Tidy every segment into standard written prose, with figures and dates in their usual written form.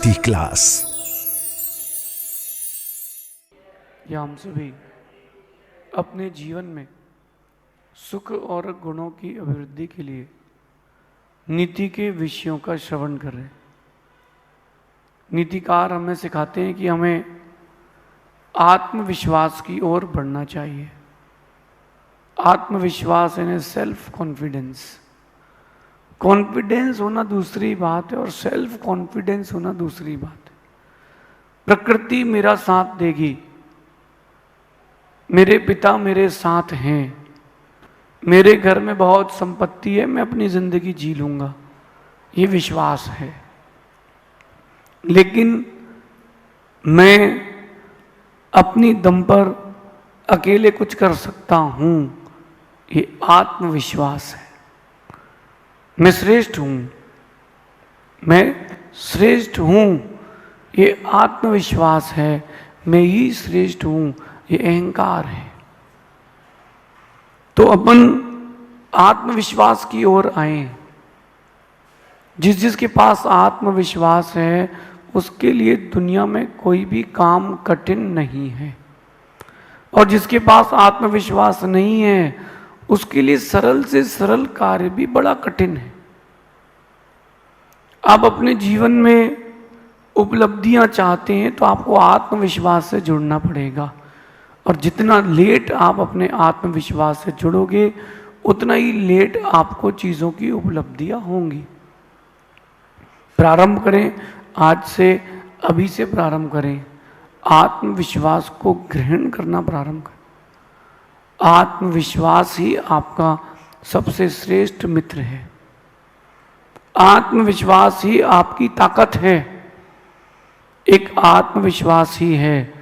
नीति क्लास। या हम सभी अपने जीवन में सुख और गुणों की अभिवृद्धि के लिए नीति के विषयों का श्रवण कर रहे हैं। नीतिकार हमें सिखाते हैं कि हमें आत्मविश्वास की ओर बढ़ना चाहिए। आत्मविश्वास यानी सेल्फ कॉन्फिडेंस। कॉन्फिडेंस होना दूसरी बात है और सेल्फ कॉन्फिडेंस होना दूसरी बात है। प्रकृति मेरा साथ देगी, मेरे पिता मेरे साथ हैं, मेरे घर में बहुत संपत्ति है, मैं अपनी जिंदगी जी लूंगा, ये विश्वास है। लेकिन मैं अपनी दम पर अकेले कुछ कर सकता हूं, ये आत्मविश्वास है। मैं श्रेष्ठ हूं, मैं श्रेष्ठ हूं, ये आत्मविश्वास है। मैं ही श्रेष्ठ हूं, ये अहंकार है। तो अपन आत्मविश्वास की ओर आए। जिसके पास आत्मविश्वास है उसके लिए दुनिया में कोई भी काम कठिन नहीं है, और जिसके पास आत्मविश्वास नहीं है उसके लिए सरल से सरल कार्य भी बड़ा कठिन है। आप अपने जीवन में उपलब्धियां चाहते हैं तो आपको आत्मविश्वास से जुड़ना पड़ेगा, और जितना लेट आप अपने आत्मविश्वास से जुड़ोगे उतना ही लेट आपको चीज़ों की उपलब्धियां होंगी। प्रारंभ करें आज से, अभी से प्रारंभ करें। आत्मविश्वास को ग्रहण करना प्रारंभ करें। आत्मविश्वास ही आपका सबसे श्रेष्ठ मित्र है। आत्मविश्वास ही आपकी ताकत है। एक आत्मविश्वास ही है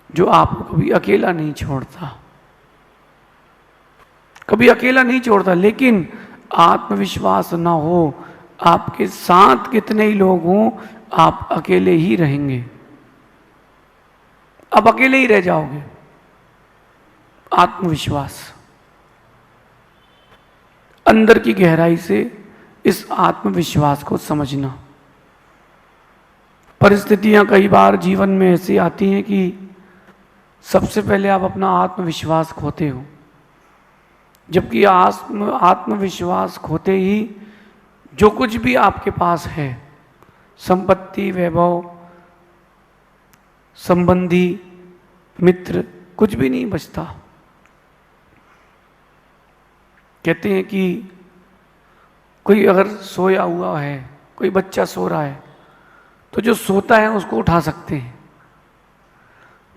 जो आपको कभी अकेला नहीं छोड़ता, कभी अकेला नहीं छोड़ता। लेकिन आत्मविश्वास ना हो, आपके साथ कितने ही लोग हों, आप अकेले ही रहेंगे, आप अकेले ही रह जाओगे। आत्मविश्वास, अंदर की गहराई से इस आत्मविश्वास को समझना। परिस्थितियां कई बार जीवन में ऐसी आती हैं कि सबसे पहले आप अपना आत्मविश्वास खोते हो, जबकि आत्मविश्वास खोते ही जो कुछ भी आपके पास है, संपत्ति, वैभव, संबंधी, मित्र, कुछ भी नहीं बचता। कहते हैं कि कोई अगर सोया हुआ है, कोई बच्चा सो रहा है, तो जो सोता है उसको उठा सकते हैं,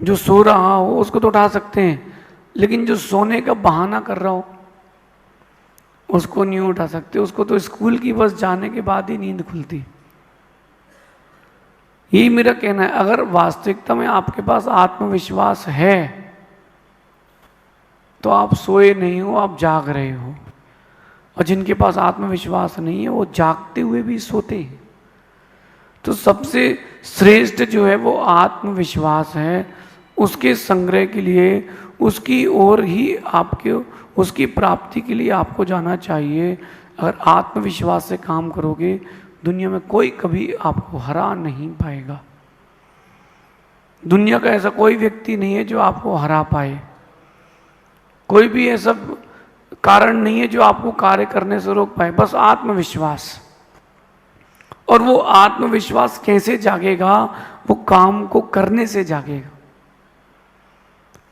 जो सो रहा हो उसको तो उठा सकते हैं, लेकिन जो सोने का बहाना कर रहा हो उसको नहीं उठा सकते। उसको तो स्कूल की बस जाने के बाद ही नींद खुलती। यही मेरा कहना है। अगर वास्तविकता में आपके पास आत्मविश्वास है तो आप सोए नहीं हो, आप जाग रहे हो। और जिनके पास आत्मविश्वास नहीं है वो जागते हुए भी सोते हैं। तो सबसे श्रेष्ठ जो है वो आत्मविश्वास है। उसके संग्रह के लिए, उसकी ओर ही आपके, उसकी प्राप्ति के लिए आपको जाना चाहिए। अगर आत्मविश्वास से काम करोगे दुनिया में कोई कभी आपको हरा नहीं पाएगा। दुनिया का ऐसा कोई व्यक्ति नहीं है जो आपको हरा पाए। कोई भी ऐसा कारण नहीं है जो आपको कार्य करने से रोक पाए। बस आत्मविश्वास। और वो आत्मविश्वास कैसे जागेगा? वो काम को करने से जागेगा।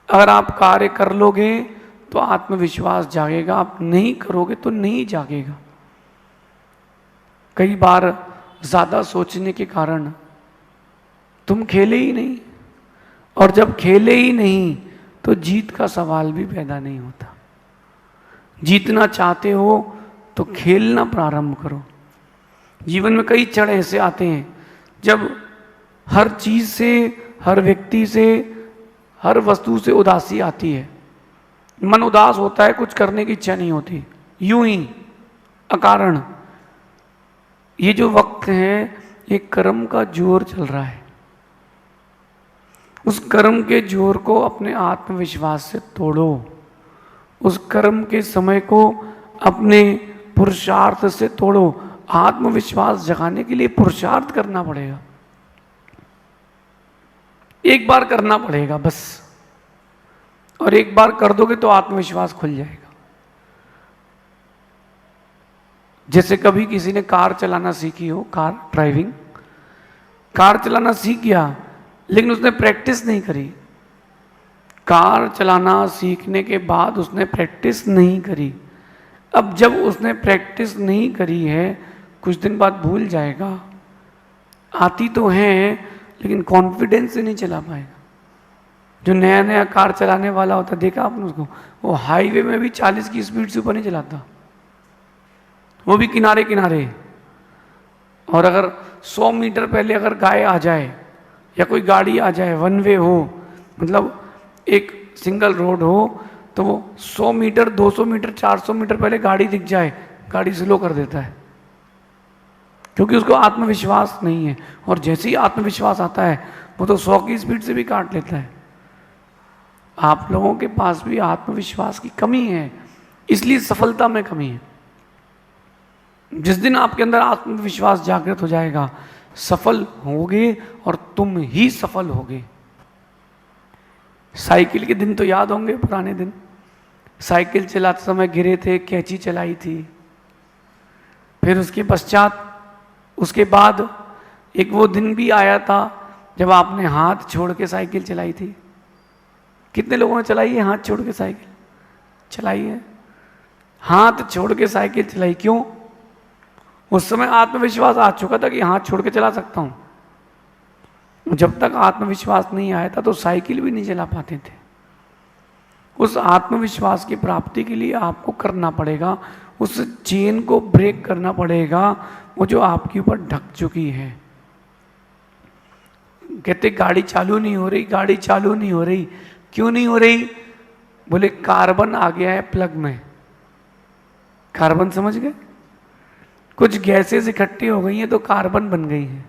अगर आप कार्य कर लोगे तो आत्मविश्वास जागेगा, आप नहीं करोगे तो नहीं जागेगा। कई बार ज्यादा सोचने के कारण तुम खेले ही नहीं, और जब खेले ही नहीं तो जीत का सवाल भी पैदा नहीं होता। जीतना चाहते हो तो खेलना प्रारंभ करो। जीवन में कई क्षण ऐसे आते हैं जब हर चीज से, हर व्यक्ति से, हर वस्तु से उदासी आती है। मन उदास होता है, कुछ करने की इच्छा नहीं होती, यूं ही अकारण। ये जो वक्त है ये कर्म का जोर चल रहा है। उस कर्म के जोर को अपने आत्मविश्वास से तोड़ो। उस कर्म के समय को अपने पुरुषार्थ से तोड़ो। आत्मविश्वास जगाने के लिए पुरुषार्थ करना पड़ेगा। एक बार करना पड़ेगा बस, और एक बार कर दोगे तो आत्मविश्वास खुल जाएगा। जैसे कभी किसी ने कार चलाना सीखी हो, कार ड्राइविंग, कार चलाना सीख गया लेकिन उसने प्रैक्टिस नहीं करी, कार चलाना सीखने के बाद उसने प्रैक्टिस नहीं करी। अब जब उसने प्रैक्टिस नहीं करी है, कुछ दिन बाद भूल जाएगा। आती तो है लेकिन कॉन्फिडेंस से नहीं चला पाएगा। जो नया नया कार चलाने वाला होता, देखा आपने उसको, वो हाईवे में भी 40 की स्पीड से ऊपर नहीं चलाता, वो भी किनारे किनारे। और अगर 100 मीटर पहले अगर गाय आ जाए या कोई गाड़ी आ जाए, वन वे हो, मतलब एक सिंगल रोड हो, तो वो 100 मीटर 200 मीटर 400 मीटर पहले गाड़ी दिख जाए, गाड़ी स्लो कर देता है, क्योंकि उसको आत्मविश्वास नहीं है। और जैसे ही आत्मविश्वास आता है वो तो 100 की स्पीड से भी काट लेता है। आप लोगों के पास भी आत्मविश्वास की कमी है, इसलिए सफलता में कमी है। जिस दिन आपके अंदर आत्मविश्वास जागृत हो जाएगा, सफल होगे और तुम ही सफल होगे। साइकिल के दिन तो याद होंगे, पुराने दिन, साइकिल चलाते समय गिरे थे, कैंची चलाई थी, फिर उसके पश्चात उसके बाद एक वो दिन भी आया था जब आपने हाथ छोड़ के साइकिल चलाई थी। कितने लोगों ने चलाई है हाथ छोड़ के साइकिल? चलाई है, हाथ छोड़ के साइकिल चलाई। क्यों? उस समय आत्मविश्वास आ चुका था कि हाथ छोड़ के चला सकता हूं। जब तक आत्मविश्वास नहीं आया था तो साइकिल भी नहीं चला पाते थे। उस आत्मविश्वास की प्राप्ति के लिए आपको करना पड़ेगा, उस चेन को ब्रेक करना पड़ेगा, वो जो आपके ऊपर ढक चुकी है। कहते गाड़ी चालू नहीं हो रही, गाड़ी चालू नहीं हो रही। क्यों नहीं हो रही? बोले कार्बन आ गया है प्लग में। कार्बन समझ गए? कुछ गैसेस इकट्ठी हो गई हैं तो कार्बन बन गई है,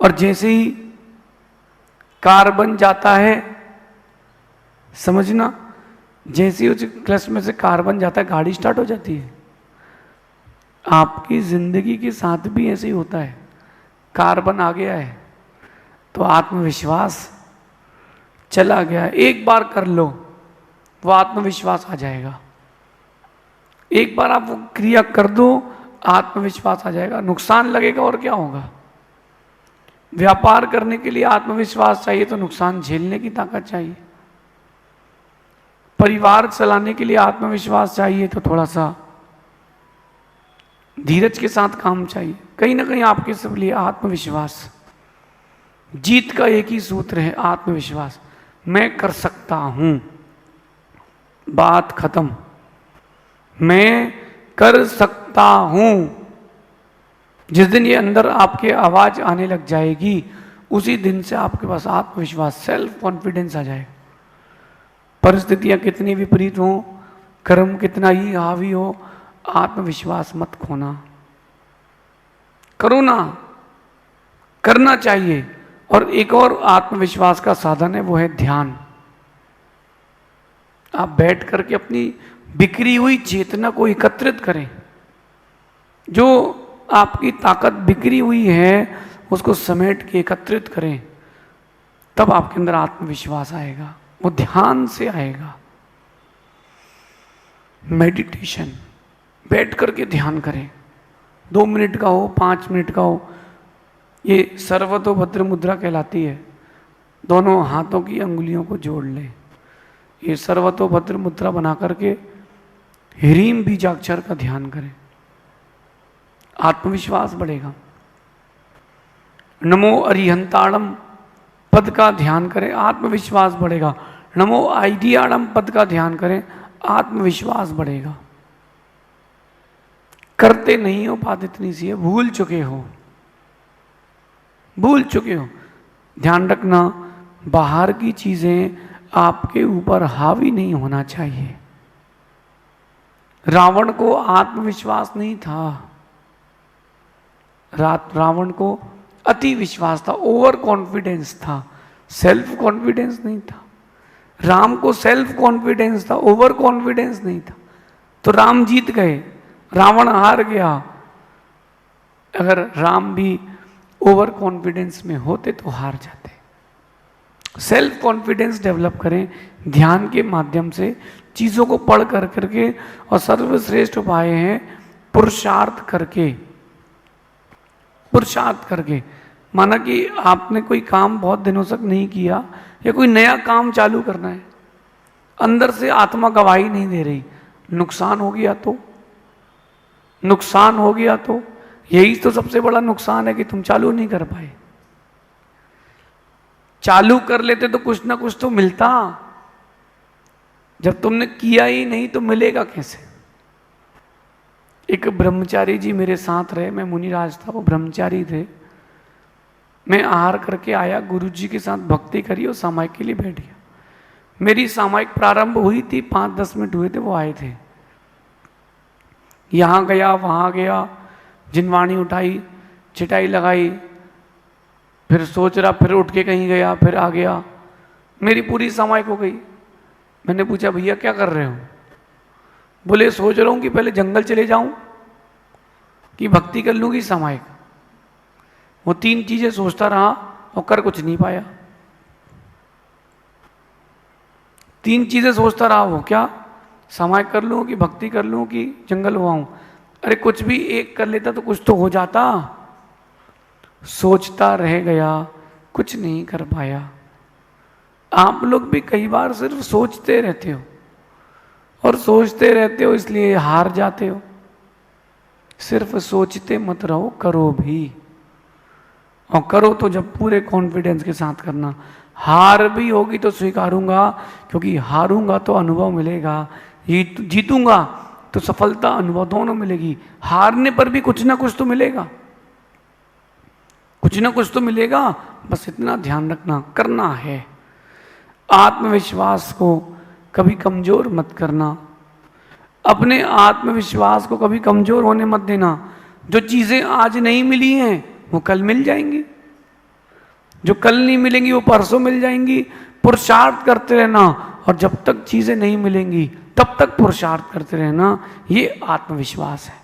और जैसे ही कार्बन जाता है, समझना, जैसे ही उस क्लच में से कार्बन जाता है गाड़ी स्टार्ट हो जाती है। आपकी जिंदगी के साथ भी ऐसे ही होता है। कार्बन आ गया है तो आत्मविश्वास चला गया। एक बार कर लो, वो आत्मविश्वास आ जाएगा। एक बार आप वो क्रिया कर दो, आत्मविश्वास आ जाएगा। नुकसान लगेगा और क्या होगा? व्यापार करने के लिए आत्मविश्वास चाहिए तो नुकसान झेलने की ताकत चाहिए। परिवार चलाने के लिए आत्मविश्वास चाहिए तो थोड़ा सा धीरज के साथ काम चाहिए। कहीं ना कहीं आपके सब लिए आत्मविश्वास, जीत का एक ही सूत्र है, आत्मविश्वास। मैं कर सकता हूं, बात खत्म। मैं कर सकता हूं। जिस दिन ये अंदर आपके आवाज आने लग जाएगी, उसी दिन से आपके पास आत्मविश्वास, सेल्फ कॉन्फिडेंस आ जाएगा। परिस्थितियां कितनी विपरीत हो, कर्म कितना ही हावी हो, आत्मविश्वास मत खोना। करो ना, करना चाहिए। और एक और आत्मविश्वास का साधन है, वो है ध्यान। आप बैठ करके अपनी बिखरी हुई चेतना को एकत्रित करें। जो आपकी ताकत बिखरी हुई है उसको समेट के एकत्रित करें, तब आपके अंदर आत्मविश्वास आएगा। वो ध्यान से आएगा। मेडिटेशन, बैठ करके ध्यान करें। 2 मिनट का हो, 5 मिनट का हो। ये सर्वतोभद्र मुद्रा कहलाती है। दोनों हाथों की अंगुलियों को जोड़ लें। ये सर्वतोभद्र मुद्रा बना करके ह्रीम बीजाक्षर का ध्यान करें, आत्मविश्वास बढ़ेगा। नमो अरिहंताणम पद का ध्यान करें, आत्मविश्वास बढ़ेगा। नमो आइडियाणम पद का ध्यान करें, आत्मविश्वास बढ़ेगा। करते नहीं हो, बात इतनी सी है, भूल चुके हो, भूल चुके हो। ध्यान रखना, बाहर की चीजें आपके ऊपर हावी नहीं होना चाहिए। रावण को आत्मविश्वास नहीं था, रावण को अति विश्वास था, ओवर कॉन्फिडेंस था, सेल्फ कॉन्फिडेंस नहीं था। राम को सेल्फ कॉन्फिडेंस था, ओवर कॉन्फिडेंस नहीं था। तो राम जीत गए, रावण हार गया। अगर राम भी ओवर कॉन्फिडेंस में होते तो हार जाते। सेल्फ कॉन्फिडेंस डेवलप करें ध्यान के माध्यम से, चीज़ों को पढ़ कर करके, और सर्वश्रेष्ठ उपाय है पुरुषार्थ करके। पुरुषार्थ करके माना कि आपने कोई काम बहुत दिनों तक नहीं किया या कोई नया काम चालू करना है, अंदर से आत्मा गवाही नहीं दे रही, नुकसान हो गया तो, नुकसान हो गया तो, यही तो सबसे बड़ा नुकसान है कि तुम चालू नहीं कर पाए। चालू कर लेते तो कुछ ना कुछ तो मिलता, जब तुमने किया ही नहीं तो मिलेगा कैसे। एक ब्रह्मचारी जी मेरे साथ रहे, मैं मुनिराज था, वो ब्रह्मचारी थे। मैं आहार करके आया, गुरु जी के साथ भक्ति करी और सामायिक के लिए बैठ गया। मेरी सामायिक प्रारंभ हुई थी, 5-10 मिनट हुए थे, वो आए थे। यहाँ गया वहाँ गया, जिनवाणी उठाई, चिटाई लगाई, फिर सोच रहा, फिर उठ के कहीं गया, फिर आ गया, मेरी पूरी सामायिक हो गई। मैंने पूछा भैया क्या कर रहे हो? बोले सोच रहा हूँ कि पहले जंगल चले जाऊं कि भक्ति कर लूँगी सामायिक। वो 3 चीज़ें सोचता रहा और कर कुछ नहीं पाया। 3 चीज़ें सोचता रहा वो, क्या? सामायिक कर लूँ कि भक्ति कर लूँ कि जंगल हो आऊँ। अरे कुछ भी एक कर लेता तो कुछ तो हो जाता। सोचता रह गया, कुछ नहीं कर पाया। आप लोग भी कई बार सिर्फ सोचते रहते हो और सोचते रहते हो, इसलिए हार जाते हो। सिर्फ सोचते मत रहो, करो भी, और करो तो जब पूरे कॉन्फिडेंस के साथ करना। हार भी होगी तो स्वीकारूंगा, क्योंकि हारूंगा तो अनुभव मिलेगा, जीतूंगा तो सफलता अनुभव दोनों मिलेगी। हारने पर भी कुछ ना कुछ तो मिलेगा, कुछ ना कुछ तो मिलेगा। बस इतना ध्यान रखना, करना है। आत्मविश्वास को कभी कमजोर मत करना, अपने आत्मविश्वास को कभी कमजोर होने मत देना। जो चीजें आज नहीं मिली हैं वो कल मिल जाएंगी, जो कल नहीं मिलेंगी वो परसों मिल जाएंगी। पुरुषार्थ करते रहना, और जब तक चीजें नहीं मिलेंगी तब तक पुरुषार्थ करते रहना, ये आत्मविश्वास है।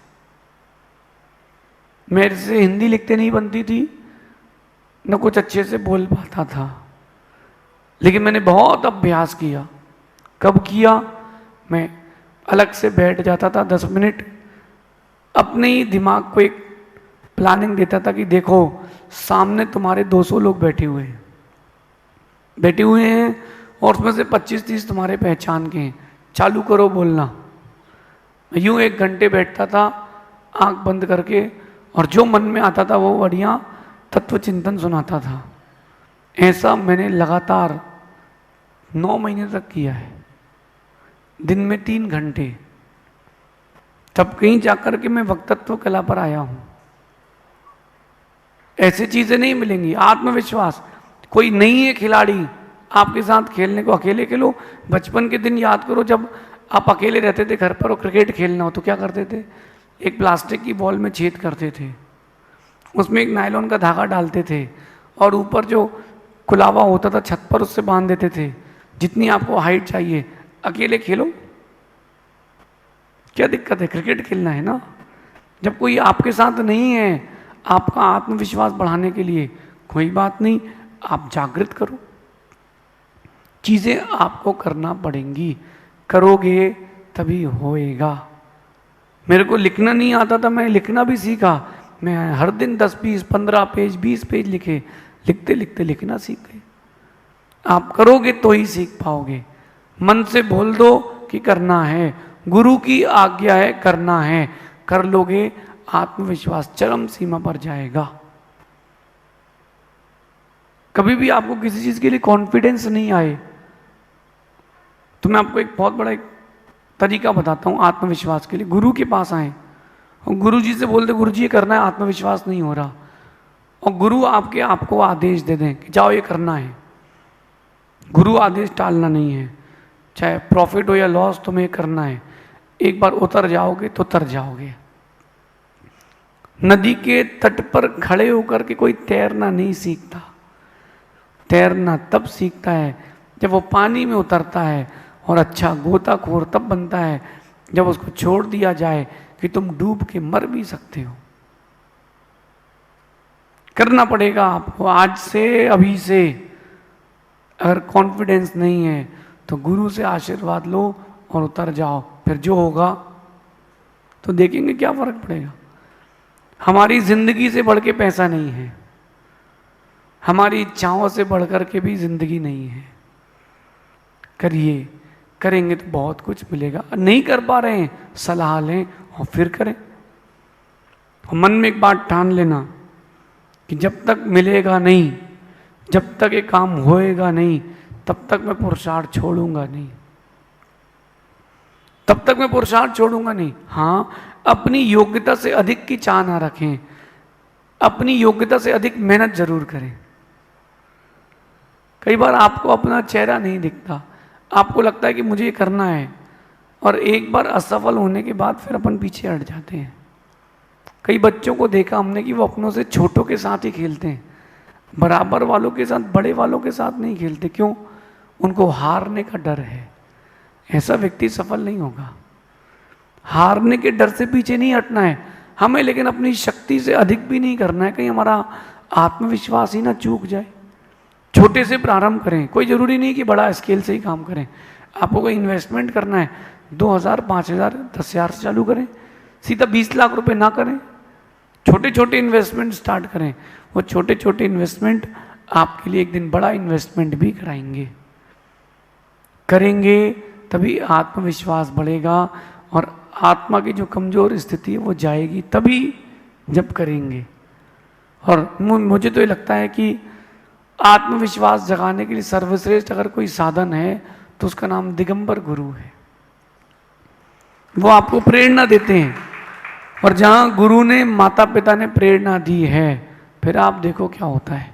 मेरे से हिंदी लिखते नहीं बनती थी, न कुछ अच्छे से बोल पाता था, लेकिन मैंने बहुत अभ्यास किया। कब किया? मैं अलग से बैठ जाता था 10 मिनट, अपने ही दिमाग को एक प्लानिंग देता था कि देखो सामने तुम्हारे 200 लोग बैठे हुए हैं और उसमें से 25-30 तुम्हारे पहचान के हैं, चालू करो बोलना। मैं यूं 1 घंटे बैठता था आंख बंद करके, और जो मन में आता था वो बढ़िया तत्व चिंतन सुनाता था। ऐसा मैंने लगातार 9 महीने तक किया है, दिन में 3 घंटे। तब कहीं जाकर के मैं वक्तत्व कला पर आया हूं। ऐसी चीजें नहीं मिलेंगी। आत्मविश्वास, कोई नहीं है खिलाड़ी आपके साथ खेलने को, अकेले खेलो। बचपन के दिन याद करो, जब आप अकेले रहते थे घर पर और क्रिकेट खेलना हो तो क्या करते थे? एक प्लास्टिक की बॉल में छेद करते थे, उसमें एक नायलॉन का धागा डालते थे, और ऊपर जो खुलावा होता था छत पर उससे बांध देते थे, जितनी आपको हाइट चाहिए। अकेले खेलो, क्या दिक्कत है? क्रिकेट खेलना है ना। जब कोई आपके साथ नहीं है आपका आत्मविश्वास बढ़ाने के लिए, कोई बात नहीं, आप जागृत करो। चीजें आपको करना पड़ेंगी, करोगे तभी होएगा। मेरे को लिखना नहीं आता था, मैं लिखना भी सीखा। मैं हर दिन 10-20, 15 पेज, 20 पेज लिखते लिखते लिखना सीख गए। आप करोगे तो ही सीख पाओगे। मन से बोल दो कि करना है, गुरु की आज्ञा है, करना है, कर लोगे, आत्मविश्वास चरम सीमा पर जाएगा। कभी भी आपको किसी चीज के लिए कॉन्फिडेंस नहीं आए तो मैं आपको एक बहुत बड़ा एक तरीका बताता हूं आत्मविश्वास के लिए। गुरु के पास आए और गुरु जी से बोलते, गुरु जी ये करना है, आत्मविश्वास नहीं हो रहा, और गुरु आपको आदेश दे दें कि जाओ ये करना है। गुरु आदेश टालना नहीं है, चाहे प्रॉफिट हो या लॉस, तुम्हें करना है। एक बार उतर जाओगे तो तर जाओगे। नदी के तट पर खड़े होकर के कोई तैरना नहीं सीखता। तैरना तब सीखता है जब वो पानी में उतरता है, और अच्छा गोताखोर तब बनता है जब उसको छोड़ दिया जाए कि तुम डूब के मर भी सकते हो। करना पड़ेगा आपको आज से, अभी से। अगर कॉन्फिडेंस नहीं है तो गुरु से आशीर्वाद लो और उतर जाओ, फिर जो होगा तो देखेंगे क्या फर्क पड़ेगा। हमारी जिंदगी से बढ़ के पैसा नहीं है, हमारी इच्छाओं से बढ़कर के भी जिंदगी नहीं है। करिए, करेंगे तो बहुत कुछ मिलेगा। नहीं कर पा रहे हैं, सलाह लें और फिर करें। और मन में एक बात ठान लेना कि जब तक मिलेगा नहीं, जब तक ये काम होएगा नहीं, तब तक मैं पुरुषार्थ छोड़ूंगा नहीं, तब तक मैं पुरुषार्थ छोड़ूंगा नहीं। हाँ, अपनी योग्यता से अधिक की चाह ना रखें, अपनी योग्यता से अधिक मेहनत जरूर करें। कई बार आपको अपना चेहरा नहीं दिखता, आपको लगता है कि मुझे ये करना है, और एक बार असफल होने के बाद फिर अपन पीछे हट जाते हैं। कई बच्चों को देखा हमने कि वो अपनों से छोटों के साथ ही खेलते हैं, बराबर वालों के साथ, बड़े वालों के साथ नहीं खेलते। क्यों? उनको हारने का डर है। ऐसा व्यक्ति सफल नहीं होगा। हारने के डर से पीछे नहीं हटना है हमें, लेकिन अपनी शक्ति से अधिक भी नहीं करना है, कहीं हमारा आत्मविश्वास ही ना चूक जाए। छोटे से प्रारंभ करें, कोई ज़रूरी नहीं कि बड़ा स्केल से ही काम करें। आपको कोई इन्वेस्टमेंट करना है, 2,000, 5,000, 10,000 से चालू करें, सीधा 20 लाख रुपए ना करें। छोटे छोटे इन्वेस्टमेंट स्टार्ट करें। वो छोटे छोटे इन्वेस्टमेंट आपके लिए एक दिन बड़ा इन्वेस्टमेंट भी कराएंगे। करेंगे तभी आत्मविश्वास बढ़ेगा, और आत्मा की जो कमज़ोर स्थिति है वो जाएगी तभी जब करेंगे। और मुझे तो ये लगता है कि आत्मविश्वास जगाने के लिए सर्वश्रेष्ठ अगर कोई साधन है तो उसका नाम दिगंबर गुरु है। वो आपको प्रेरणा देते हैं, और जहाँ गुरु ने, माता पिता ने प्रेरणा दी है, फिर आप देखो क्या होता है।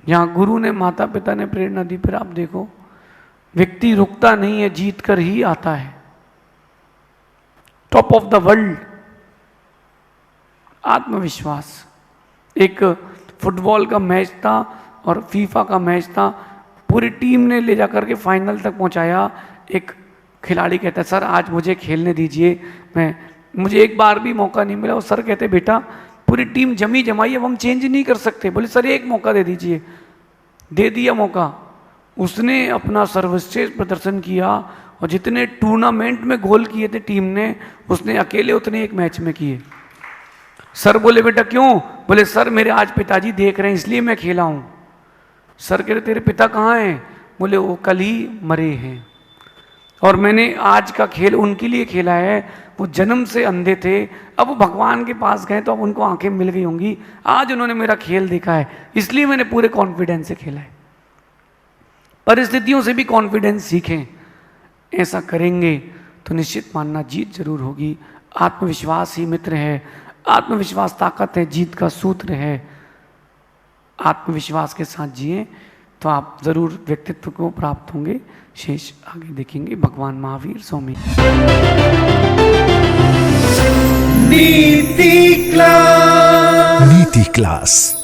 जहाँ गुरु ने, माता पिता ने प्रेरणा दी, फिर आप देखो व्यक्ति रुकता नहीं है, जीत कर ही आता है। टॉप ऑफ द वर्ल्ड आत्मविश्वास। एक फुटबॉल का मैच था और फीफा का मैच था, पूरी टीम ने ले जाकर के फाइनल तक पहुंचाया। एक खिलाड़ी कहता है, सर आज मुझे खेलने दीजिए, मुझे एक बार भी मौका नहीं मिला। और सर कहते, बेटा पूरी टीम जमी जमाई, अब हम चेंज नहीं कर सकते। बोले सर एक मौका दे दीजिए। दे दिया मौका। उसने अपना सर्वश्रेष्ठ प्रदर्शन किया, और जितने टूर्नामेंट में गोल किए थे टीम ने, उसने अकेले उतने एक मैच में किए। सर बोले, बेटा क्यों? बोले सर मेरे आज पिताजी देख रहे हैं इसलिए मैं खेला हूं। सर कह रहे, तेरे पिता कहाँ हैं? बोले वो कल ही मरे हैं, और मैंने आज का खेल उनके लिए खेला है। वो जन्म से अंधे थे, अब वो भगवान के पास गए तो अब उनको आंखें मिल गई होंगी। आज उन्होंने मेरा खेल देखा है, इसलिए मैंने पूरे कॉन्फिडेंस से खेला है। परिस्थितियों से भी कॉन्फिडेंस सीखें। ऐसा करेंगे तो निश्चित मानना जीत जरूर होगी। आत्मविश्वास ही मित्र है, आत्मविश्वास ताकत है, जीत का सूत्र है। आत्मविश्वास के साथ जिए तो आप जरूर व्यक्तित्व को प्राप्त होंगे। शेष आगे देखेंगे। भगवान महावीर स्वामी। नीति क्लास।